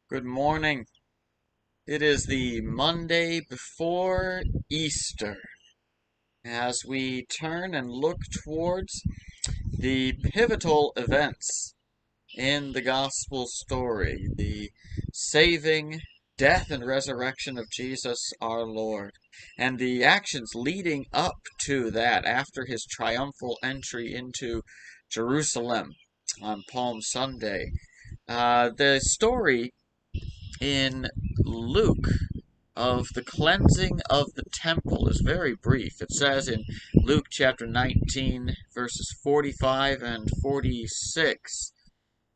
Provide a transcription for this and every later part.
Good morning. It is the Monday before Easter as we turn and look towards the pivotal events in the gospel story, the saving death and resurrection of Jesus our Lord, and the actions leading up to that after his triumphal entry into Jerusalem on Palm Sunday. The story in Luke of the cleansing of the temple is very brief. It says in Luke chapter 19, verses 45 and 46,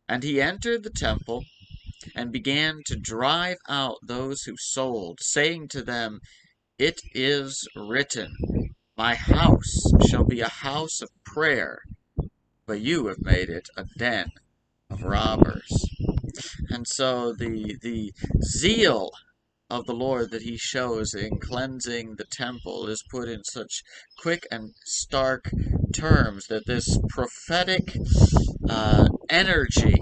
"And he entered the temple and began to drive out those who sold, saying to them, It is written, My house shall be a house of prayer, but you have made it a den of robbers." And so the zeal of the Lord that he shows in cleansing the temple is put in such quick and stark terms that this prophetic energy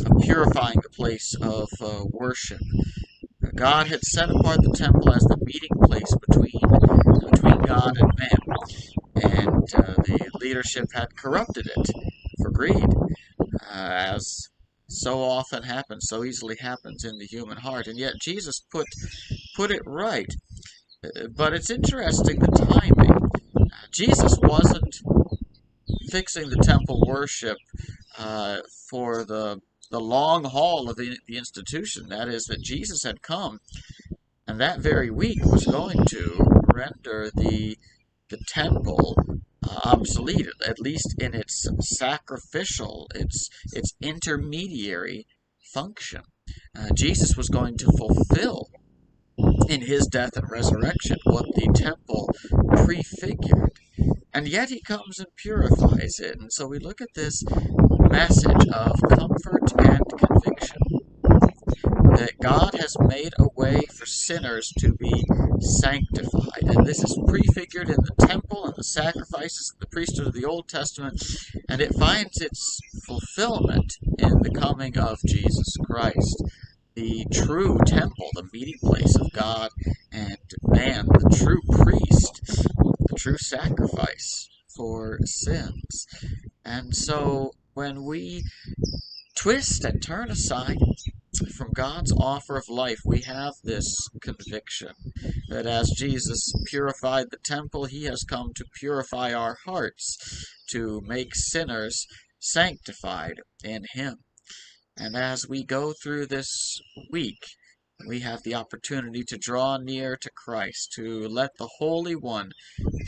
of purifying the place of worship. God had set apart the temple as the meeting place between God and man, and the leadership had corrupted it for greed, as so often happens, so easily happens in the human heart. And yet Jesus put it right. But it's interesting the timing. Jesus wasn't fixing the temple worship for the long haul of the institution. That is, that Jesus had come, and that very week was going to render the temple obsolete, at least in its sacrificial, its intermediary function. Jesus was going to fulfill in his death and resurrection what the temple prefigured. And yet he comes and purifies it. And so we look at this message of comfort and conviction that God has made a way for sinners to be sanctified. And this is prefigured in the temple and the sacrifices of the priesthood of the Old Testament, and it finds its fulfillment in the coming of Jesus Christ, the true temple, the meeting place of God and man, the true priest, the true sacrifice for sins. And so when we twist and turn aside from God's offer of life, we have this conviction that as Jesus purified the temple, he has come to purify our hearts, to make sinners sanctified in him. And as we go through this week, we have the opportunity to draw near to Christ, to let the Holy One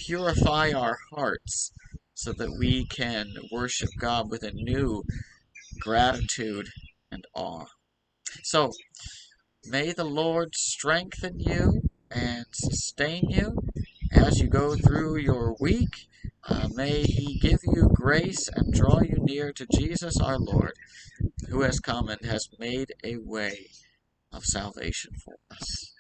purify our hearts so that we can worship God with a new gratitude and awe. So, may the Lord strengthen you and sustain you as you go through your week. May he give you grace and draw you near to Jesus our Lord, who has come and has made a way of salvation for us.